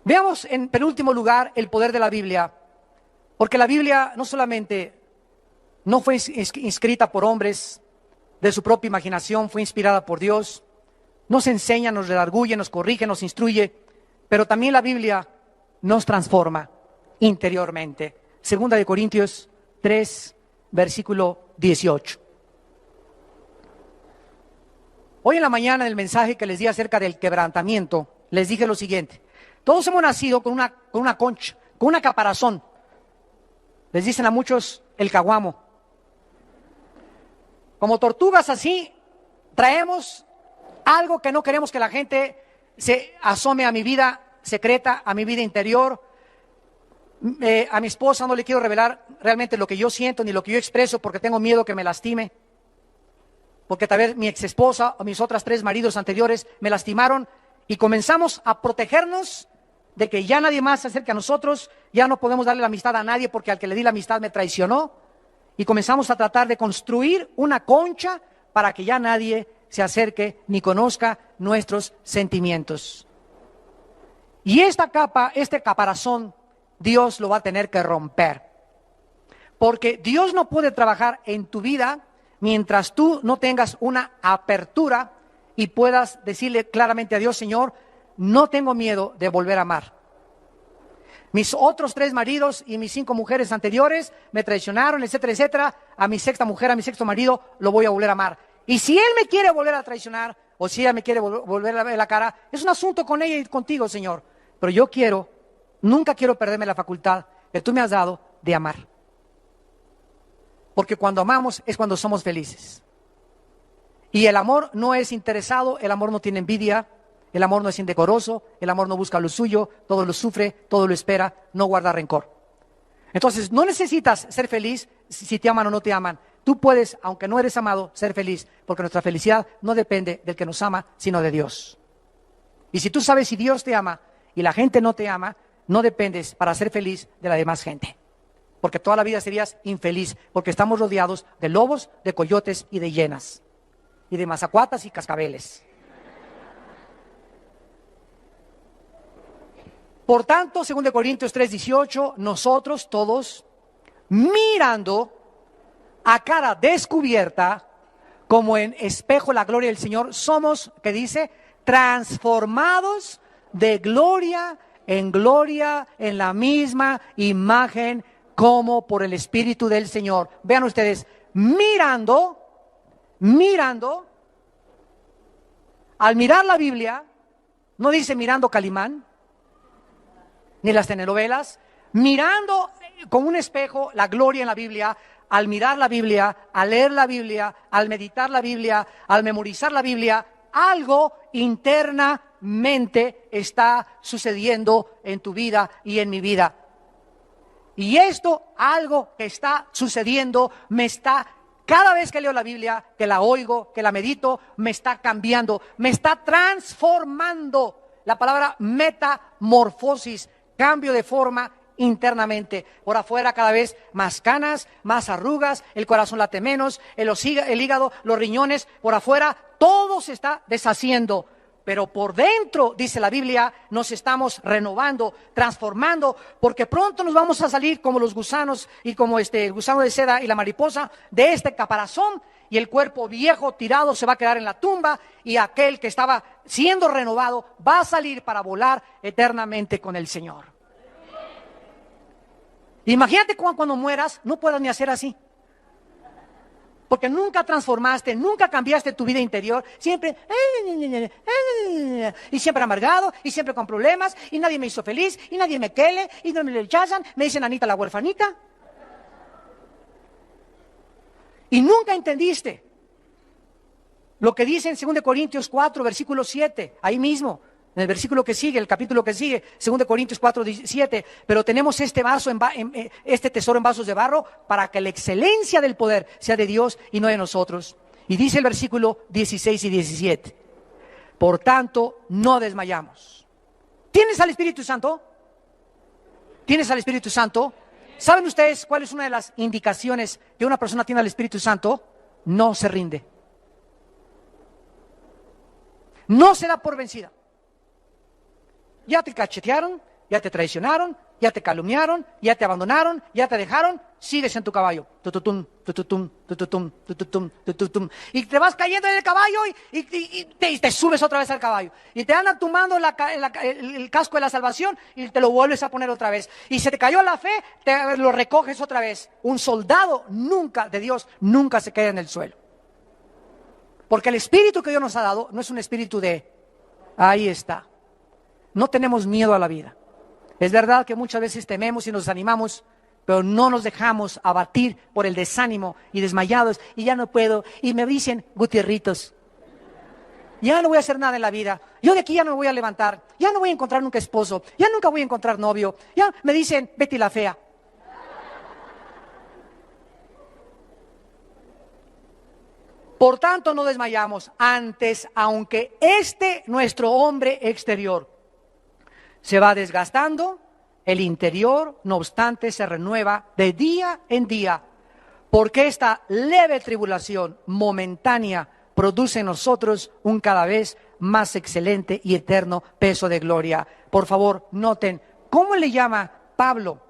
A: Veamos en penúltimo lugar el poder de la Biblia. Porque la Biblia no solamente no fue escrita por hombres de su propia imaginación, fue inspirada por Dios. Nos enseña, nos redarguye, nos corrige, nos instruye. Pero también la Biblia nos transforma interiormente. Segunda de Corintios 3, versículo 18. Hoy en la mañana, en el mensaje que les di acerca del quebrantamiento, les dije lo siguiente. Todos hemos nacido con una concha, con una caparazón. Les dicen a muchos el caguamo. Como tortugas así, traemos algo que no queremos que la gente se asome a mi vida secreta, a mi vida interior. A mi esposa no le quiero revelar realmente lo que yo siento ni lo que yo expreso porque tengo miedo que me lastime. Porque tal vez mi ex esposa o mis otras 3 maridos anteriores me lastimaron y comenzamos a protegernos de que ya nadie más se acerque a nosotros, ya no podemos darle la amistad a nadie porque al que le di la amistad me traicionó, y comenzamos a tratar de construir una concha para que ya nadie se acerque ni conozca nuestros sentimientos. Y esta capa, este caparazón, Dios lo va a tener que romper. Porque Dios no puede trabajar en tu vida mientras tú no tengas una apertura y puedas decirle claramente a Dios, Señor, no tengo miedo de volver a amar. Mis otros 3 maridos y mis 5 mujeres anteriores me traicionaron, etcétera, etcétera. A mi sexta mujer, a mi sexto marido, lo voy a volver a amar. Y si él me quiere volver a traicionar, o si ella me quiere volver a ver la cara, es un asunto con ella y contigo, Señor. Pero yo nunca quiero perderme la facultad que tú me has dado de amar. Porque cuando amamos es cuando somos felices. Y el amor no es interesado, el amor no tiene envidia, el amor no es indecoroso, el amor no busca lo suyo, todo lo sufre, todo lo espera, no guarda rencor. Entonces, no necesitas ser feliz si te aman o no te aman. Tú puedes, aunque no eres amado, ser feliz, porque nuestra felicidad no depende del que nos ama, sino de Dios. Y si tú sabes si Dios te ama y la gente no te ama, no dependes para ser feliz de la demás gente. Porque toda la vida serías infeliz, porque estamos rodeados de lobos, de coyotes y de hienas, y de mazacuatas y cascabeles. Por tanto, según de Corintios 3:18, nosotros todos, mirando a cara descubierta, como en espejo la gloria del Señor, somos, ¿qué dice? Transformados de gloria en gloria, en la misma imagen, como por el Espíritu del Señor. Vean ustedes, mirando, al mirar la Biblia, no dice mirando Calimán, ni las telenovelas, mirando con un espejo la gloria en la Biblia, al mirar la Biblia, al leer la Biblia, al meditar la Biblia, al memorizar la Biblia, algo internamente está sucediendo en tu vida y en mi vida. Y esto, algo que está sucediendo, cada vez que leo la Biblia, que la oigo, que la medito, me está cambiando, me está transformando. La palabra metamorfosis, cambio de forma internamente. Por afuera cada vez más canas, más arrugas, el corazón late menos, el hígado, los riñones, por afuera todo se está deshaciendo. Pero por dentro, dice la Biblia, nos estamos renovando, transformando, porque pronto nos vamos a salir como los gusanos y como el gusano de seda y la mariposa de este caparazón, y el cuerpo viejo tirado se va a quedar en la tumba, y aquel que estaba siendo renovado va a salir para volar eternamente con el Señor. Imagínate cuando mueras, no puedas ni hacer así. Porque nunca transformaste, nunca cambiaste tu vida interior, siempre, y siempre amargado, y siempre con problemas, y nadie me hizo feliz, y nadie me quiere, y no me rechazan, me dicen Anita la huerfanita. Y nunca entendiste lo que dice en 2 Corintios 4, versículo 7, ahí mismo. En el versículo que sigue, el capítulo que sigue, 2 Corintios 4, 17, pero tenemos este tesoro en vasos de barro para que la excelencia del poder sea de Dios y no de nosotros. Y dice el versículo 16 y 17, por tanto, no desmayamos. ¿Tienes al Espíritu Santo? ¿Tienes al Espíritu Santo? ¿Saben ustedes cuál es una de las indicaciones que una persona tiene al Espíritu Santo? No se rinde. No se da por vencida. Ya te cachetearon, ya te traicionaron, ya te calumniaron, ya te abandonaron, ya te dejaron, sigues en tu caballo. Tututum, tututum, tututum, tututum, tututum. Y te vas cayendo en el caballo y te subes otra vez al caballo. Y te andan tumbando el casco de la salvación y te lo vuelves a poner otra vez. Y se te cayó la fe, lo recoges otra vez. Un soldado de Dios nunca se queda en el suelo. Porque el espíritu que Dios nos ha dado no es un espíritu ahí está. No tenemos miedo a la vida. Es verdad que muchas veces tememos y nos desanimamos, pero no nos dejamos abatir por el desánimo y desmayados, y ya no puedo, y me dicen Gutierritos, ya no voy a hacer nada en la vida, yo de aquí ya no me voy a levantar, ya no voy a encontrar nunca esposo, ya nunca voy a encontrar novio, ya me dicen Betty la fea. Por tanto no desmayamos, antes, aunque nuestro hombre exterior se va desgastando, el interior, no obstante, se renueva de día en día, porque esta leve tribulación momentánea produce en nosotros un cada vez más excelente y eterno peso de gloria. Por favor, noten, ¿cómo le llama Pablo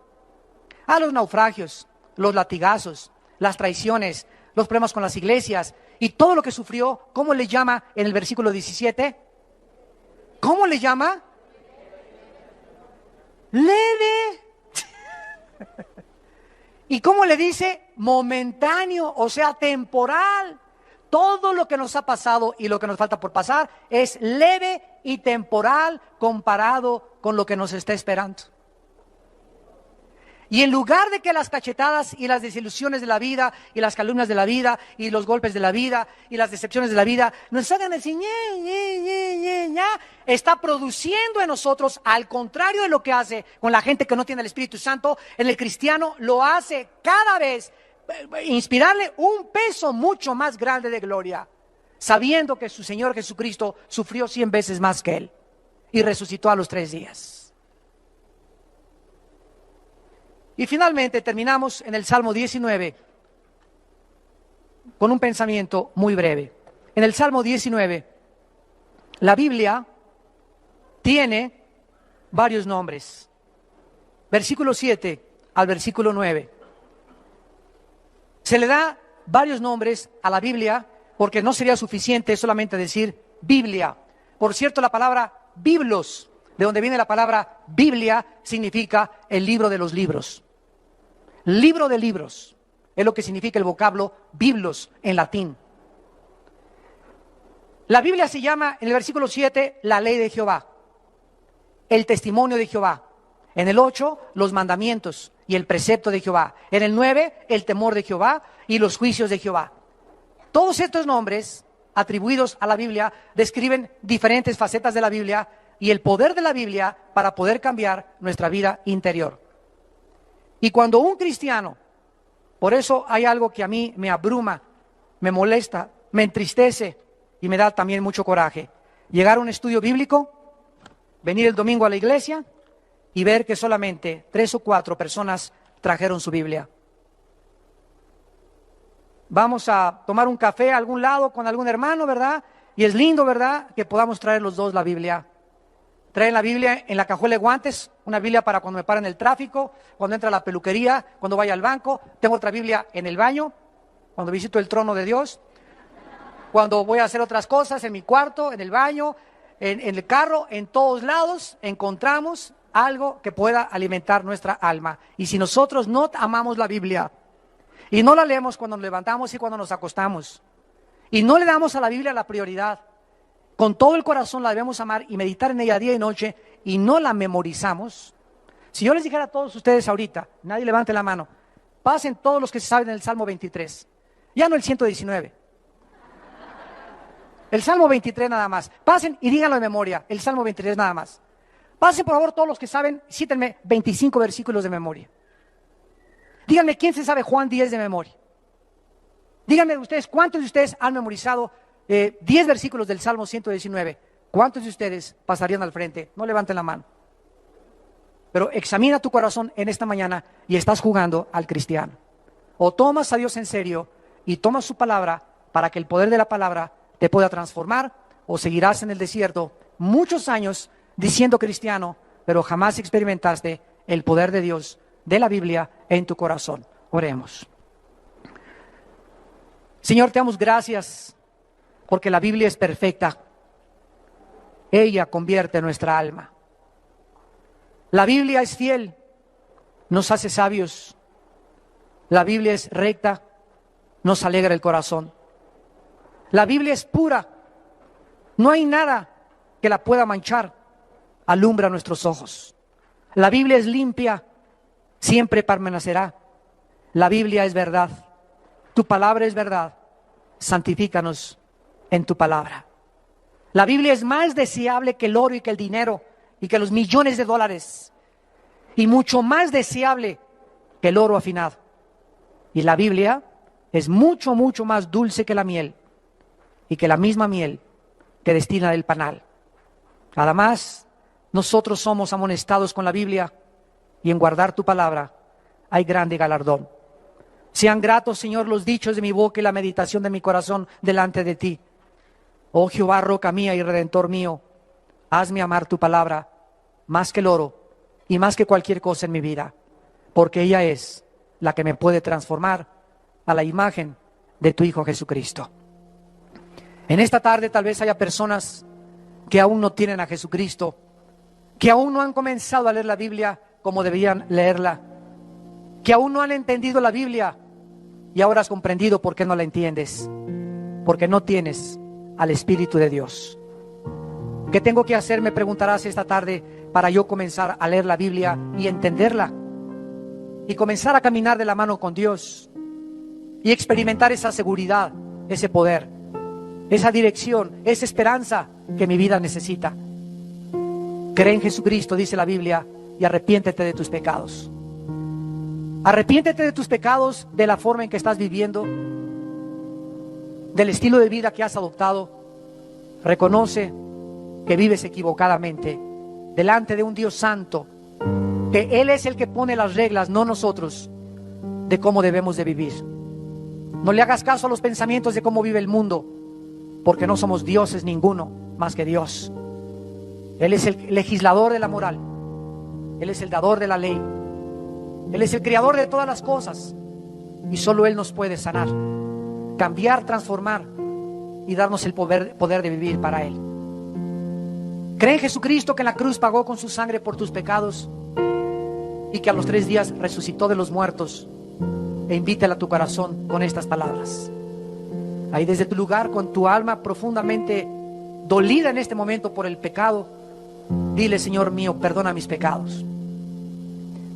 A: a los naufragios, los latigazos, las traiciones, los problemas con las iglesias y todo lo que sufrió? ¿Cómo le llama en el versículo 17? ¿Cómo le llama? Leve. ¿Y cómo le dice? Momentáneo, o sea, temporal. Todo lo que nos ha pasado y lo que nos falta por pasar es leve y temporal comparado con lo que nos está esperando. Y en lugar de que las cachetadas y las desilusiones de la vida y las calumnias de la vida y los golpes de la vida y las decepciones de la vida nos hagan decir está produciendo en nosotros, al contrario de lo que hace con la gente que no tiene el Espíritu Santo, en el cristiano lo hace cada vez inspirarle un peso mucho más grande de gloria, sabiendo que su Señor Jesucristo sufrió 100 veces más que él y resucitó a los 3 días. Y finalmente terminamos en el Salmo 19 con un pensamiento muy breve. En el Salmo 19, la Biblia tiene varios nombres. Versículo 7 al versículo 9. Se le da varios nombres a la Biblia porque no sería suficiente solamente decir Biblia. Por cierto, la palabra biblos, de donde viene la palabra Biblia, significa el libro de los libros. Libro de libros es lo que significa el vocablo biblos en latín. La Biblia se llama, en el versículo 7, la ley de Jehová, el testimonio de Jehová. En el 8, los mandamientos y el precepto de Jehová. En el 9, el temor de Jehová y los juicios de Jehová. Todos estos nombres atribuidos a la Biblia describen diferentes facetas de la Biblia y el poder de la Biblia para poder cambiar nuestra vida interior. Y cuando un cristiano, por eso hay algo que a mí me abruma, me molesta, me entristece y me da también mucho coraje. Llegar a un estudio bíblico, venir el domingo a la iglesia y ver que solamente 3 o 4 personas trajeron su Biblia. Vamos a tomar un café a algún lado con algún hermano, ¿verdad? Y es lindo, ¿verdad?, que podamos traer los dos la Biblia. Traen la Biblia en la cajuela de guantes, una Biblia para cuando me paren el tráfico, cuando entra a la peluquería, cuando vaya al banco. Tengo otra Biblia en el baño, cuando visito el trono de Dios, cuando voy a hacer otras cosas, en mi cuarto, en el baño, en el carro, en todos lados encontramos algo que pueda alimentar nuestra alma. Y si nosotros no amamos la Biblia y no la leemos cuando nos levantamos y cuando nos acostamos, y no le damos a la Biblia la prioridad, con todo el corazón la debemos amar y meditar en ella día y noche, y no la memorizamos. Si yo les dijera a todos ustedes ahorita, nadie levante la mano, pasen todos los que se saben el Salmo 23, ya no el 119, el Salmo 23 nada más, pasen y díganlo de memoria, el Salmo 23 nada más. Pasen por favor todos los que saben, cítenme 25 versículos de memoria. Díganme quién se sabe Juan 10 de memoria. Díganme ustedes, ¿cuántos de ustedes han memorizado 10 versículos del Salmo 119? ¿Cuántos de ustedes pasarían al frente? No levanten la mano. Pero examina tu corazón en esta mañana y estás jugando al cristiano. O tomas a Dios en serio y tomas su palabra para que el poder de la palabra te pueda transformar, o seguirás en el desierto muchos años diciendo cristiano, pero jamás experimentaste el poder de Dios, de la Biblia, en tu corazón. Oremos. Señor, te damos gracias porque la Biblia es perfecta. Ella convierte nuestra alma. La Biblia es fiel, nos hace sabios. La Biblia es recta, nos alegra el corazón. La Biblia es pura, no hay nada que la pueda manchar, alumbra nuestros ojos. La Biblia es limpia, siempre permanecerá. La Biblia es verdad, tu palabra es verdad, santifícanos en tu palabra. La Biblia es más deseable que el oro y que el dinero y que los millones de dólares, y mucho más deseable que el oro afinado. Y la Biblia es mucho, mucho más dulce que la miel, y que la misma miel que destina del panal. Además, nosotros somos amonestados con la Biblia, y en guardar tu palabra hay grande galardón. Sean gratos, Señor, los dichos de mi boca y la meditación de mi corazón delante de ti. Oh Jehová, roca mía y redentor mío, hazme amar tu palabra más que el oro y más que cualquier cosa en mi vida, porque ella es la que me puede transformar a la imagen de tu Hijo Jesucristo. En esta tarde tal vez haya personas que aún no tienen a Jesucristo, que aún no han comenzado a leer la Biblia como debían leerla, que aún no han entendido la Biblia y ahora has comprendido por qué no la entiendes, porque no tienes al Espíritu de Dios. ¿Qué tengo que hacer? Me preguntarás esta tarde para yo comenzar a leer la Biblia y entenderla y comenzar a caminar de la mano con Dios y experimentar esa seguridad, ese poder, esa dirección, esa esperanza que mi vida necesita. Cree en Jesucristo, dice la Biblia, y arrepiéntete de tus pecados. Arrepiéntete de tus pecados, de la forma en que estás viviendo, del estilo de vida que has adoptado. Reconoce que vives equivocadamente delante de un Dios santo, que Él es el que pone las reglas, no nosotros, de cómo debemos de vivir. No le hagas caso a los pensamientos de cómo vive el mundo, porque no somos dioses ninguno más que Dios. Él es el legislador de la moral, Él es el dador de la ley, Él es el creador de todas las cosas, y solo Él nos puede sanar, cambiar, transformar y darnos el poder de vivir para Él. Cree en Jesucristo, que en la cruz pagó con su sangre por tus pecados y que a los 3 días resucitó de los muertos, e invítala a tu corazón con estas palabras. Ahí desde tu lugar, con tu alma profundamente dolida en este momento por el pecado, dile: Señor mío, perdona mis pecados.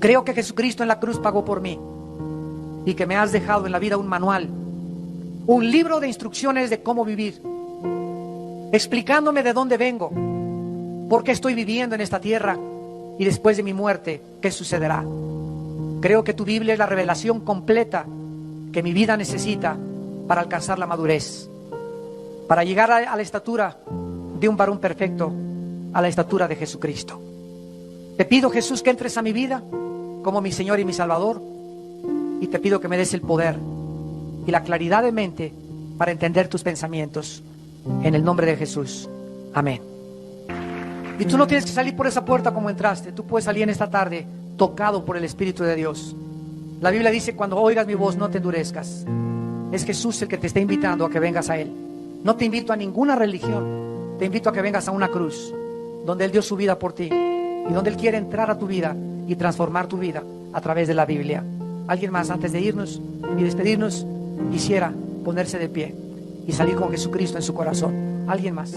A: Creo que Jesucristo en la cruz pagó por mí y que me has dejado en la vida un manual, un libro de instrucciones de cómo vivir, explicándome de dónde vengo, por qué estoy viviendo en esta tierra y después de mi muerte, qué sucederá. Creo que tu Biblia es la revelación completa que mi vida necesita para alcanzar la madurez, para llegar a la estatura de un varón perfecto, a la estatura de Jesucristo. Te pido, Jesús, que entres a mi vida como mi Señor y mi Salvador, y te pido que me des el poder y la claridad de mente para entender tus pensamientos. En el nombre de Jesús. Amén. Y tú no tienes que salir por esa puerta como entraste. Tú puedes salir en esta tarde tocado por el Espíritu de Dios. La Biblia dice: cuando oigas mi voz, no te endurezcas. Es Jesús el que te está invitando a que vengas a Él. No te invito a ninguna religión. Te invito a que vengas a una cruz donde Él dio su vida por ti y donde Él quiere entrar a tu vida y transformar tu vida a través de la Biblia. Alguien más, antes de irnos y despedirnos, quisiera ponerse de pie y salir con Jesucristo en su corazón. Alguien más.